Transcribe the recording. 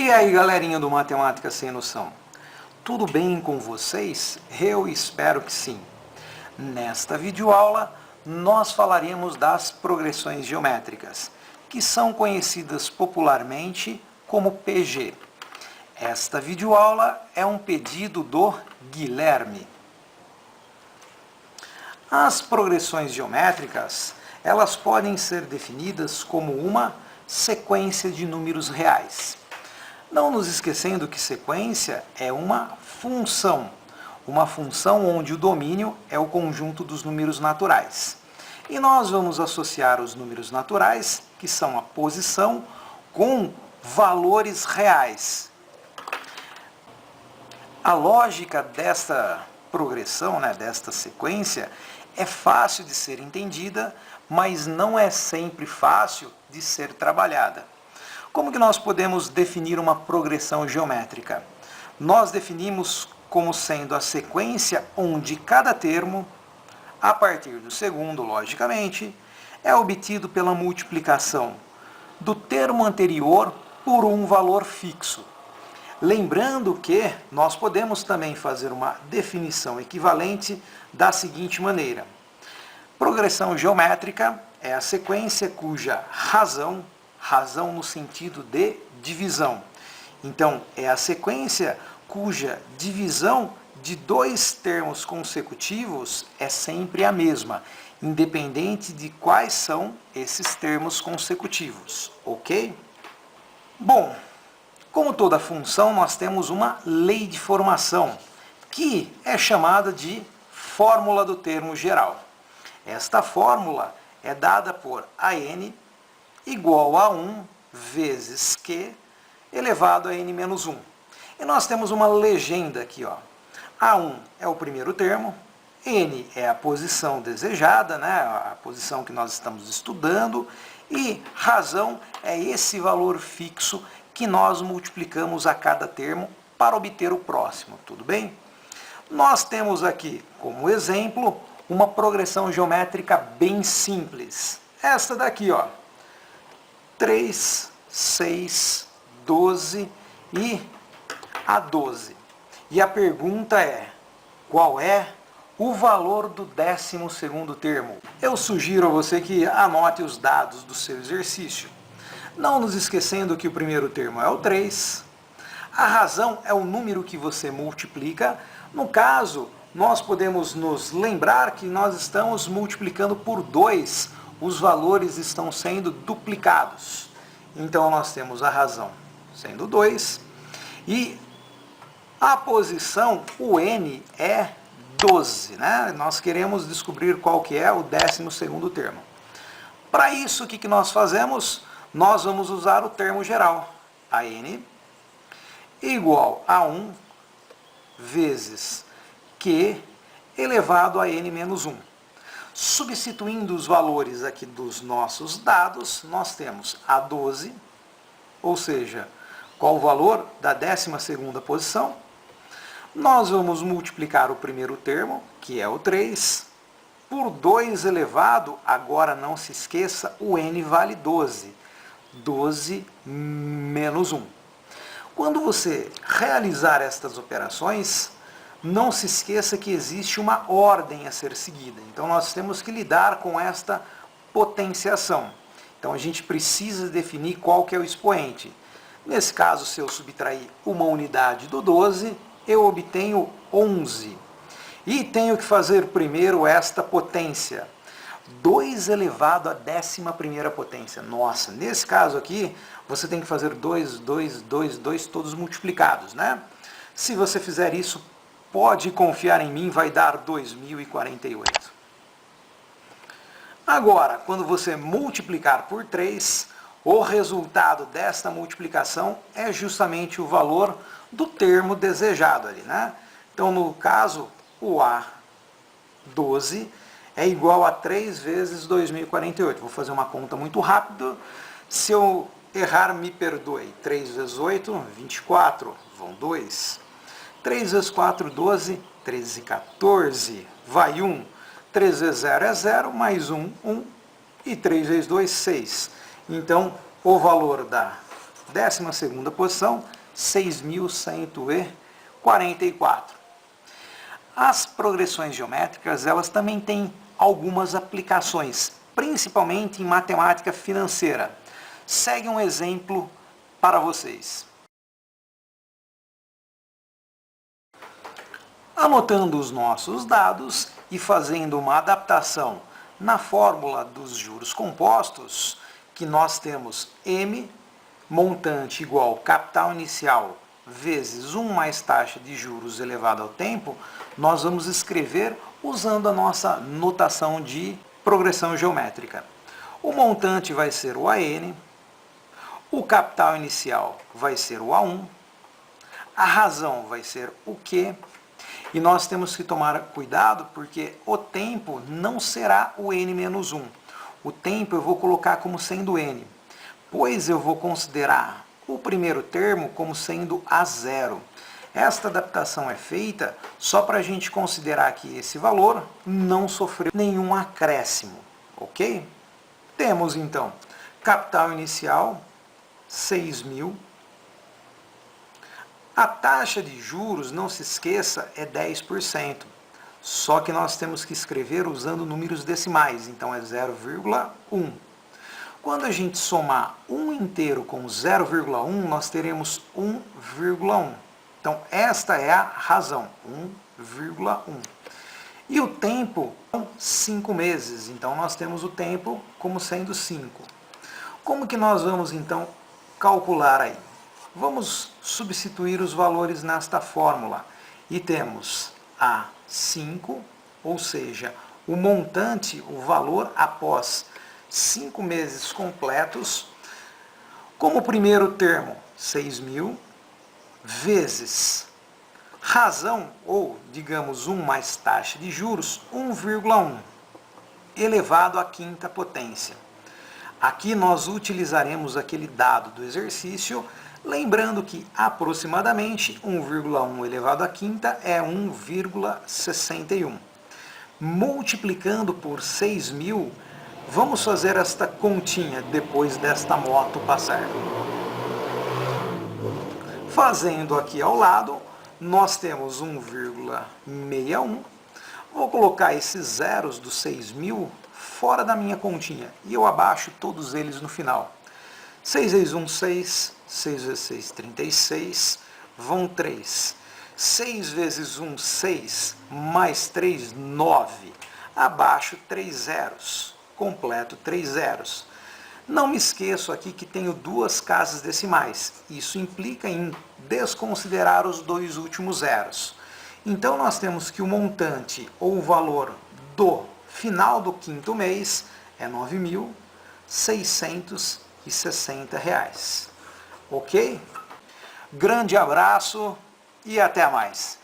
E aí, galerinha do Matemática Sem Noção? Tudo bem com vocês? Eu espero que sim. Nesta videoaula, nós falaremos das progressões geométricas, que são conhecidas popularmente como PG. Esta videoaula é um pedido do Guilherme. As progressões geométricas, elas podem ser definidas como uma sequência de números reais. Não nos esquecendo que sequência é uma função onde o domínio é o conjunto dos números naturais. E nós vamos associar os números naturais, que são a posição, com valores reais. A lógica desta progressão, desta sequência, é fácil de ser entendida, mas não é sempre fácil de ser trabalhada. Como que nós podemos definir uma progressão geométrica? Nós definimos como sendo a sequência onde cada termo, a partir do segundo, logicamente, é obtido pela multiplicação do termo anterior por um valor fixo. Lembrando que nós podemos também fazer uma definição equivalente da seguinte maneira. Progressão geométrica é a sequência cuja razão no sentido de divisão. Então, é a sequência cuja divisão de dois termos consecutivos é sempre a mesma, independente de quais são esses termos consecutivos, ok? Bom, como toda função, nós temos uma lei de formação, que é chamada de fórmula do termo geral. Esta fórmula é dada por AN igual a 1 vezes Q elevado a n menos 1. E nós temos uma legenda aqui, ó. A1 é o primeiro termo, n é a posição desejada, a posição que nós estamos estudando, e razão é esse valor fixo que nós multiplicamos a cada termo para obter o próximo, tudo bem? Nós temos aqui, como exemplo, uma progressão geométrica bem simples. Esta daqui, ó. 3, 6, 12 e a 12. E a pergunta é, qual é o valor do 12º termo? Eu sugiro a você que anote os dados do seu exercício. Não nos esquecendo que o primeiro termo é o 3. A razão é o número que você multiplica. No caso, nós podemos nos lembrar que nós estamos multiplicando por 2. Os valores estão sendo duplicados. Então, nós temos a razão sendo 2. E a posição, o n, é 12. Nós queremos descobrir qual que é o 12º termo. Para isso, o que nós fazemos? Nós vamos usar o termo geral. A n igual a 1 vezes Q elevado a n menos 1. Substituindo os valores aqui dos nossos dados, nós temos a 12, ou seja, qual o valor da 12ª posição. Nós vamos multiplicar o primeiro termo, que é o 3, por 2 elevado, agora não se esqueça, o n vale 12. 12 menos 1. Quando você realizar estas operações, não se esqueça que existe uma ordem a ser seguida. Então, nós temos que lidar com esta potenciação. Então, a gente precisa definir qual que é o expoente. Nesse caso, se eu subtrair uma unidade do 12, eu obtenho 11. E tenho que fazer primeiro esta potência. 2 elevado à 11ª potência. Nossa, nesse caso aqui, você tem que fazer 2, 2, 2, 2, todos multiplicados, Se você fizer isso, pode confiar em mim, vai dar 2048. Agora, quando você multiplicar por 3, o resultado desta multiplicação é justamente o valor do termo desejado ali, Então, no caso, o A12 é igual a 3 vezes 2048. Vou fazer uma conta muito rápida. Se eu errar, me perdoe. 3 vezes 8, 24, vão 2. 3 vezes 4, 12, 13, 14, vai 1. 3 vezes 0 é 0, mais 1, 1. E 3 vezes 2, 6. Então, o valor da 12ª posição 6.144. As progressões geométricas, elas também têm algumas aplicações, principalmente em matemática financeira. Segue um exemplo para vocês. Anotando os nossos dados e fazendo uma adaptação na fórmula dos juros compostos, que nós temos M, montante igual capital inicial vezes 1 mais taxa de juros elevado ao tempo, nós vamos escrever usando a nossa notação de progressão geométrica. O montante vai ser o AN, o capital inicial vai ser o A1, a razão vai ser o Q, e nós temos que tomar cuidado porque o tempo não será o n menos 1. O tempo eu vou colocar como sendo n, pois eu vou considerar o primeiro termo como sendo A0. Esta adaptação é feita só para a gente considerar que esse valor não sofreu nenhum acréscimo, ok? Temos então capital inicial, 6.000. A taxa de juros, não se esqueça, é 10%. Só que nós temos que escrever usando números decimais, então é 0,1. Quando a gente somar 1 inteiro com 0,1, nós teremos 1,1. Então, esta é a razão, 1,1. E o tempo são 5 meses, então nós temos o tempo como sendo 5. Como que nós vamos, então, calcular aí? Vamos substituir os valores nesta fórmula. E temos a 5, ou seja, o montante, o valor após 5 meses completos, como primeiro termo, 6.000, vezes razão, ou digamos 1 mais taxa de juros, 1,1, elevado à quinta potência. Aqui nós utilizaremos aquele dado do exercício, lembrando que aproximadamente 1,1 elevado à quinta é 1,61. Multiplicando por 6.000, vamos fazer esta continha depois desta moto passar. Fazendo aqui ao lado, nós temos 1,61. Vou colocar esses zeros dos 6.000 fora da minha continha e eu abaixo todos eles no final. 6 vezes 1, 6. 6 vezes 6, 36. Vão 3. 6 vezes 1, 6. Mais 3, 9. Abaixo 3 zeros. Completo 3 zeros. Não me esqueço aqui que tenho duas casas decimais. Isso implica em desconsiderar os dois últimos zeros. Então, nós temos que o montante ou o valor do final do quinto mês é R$ 9.660. Ok? Grande abraço e até mais!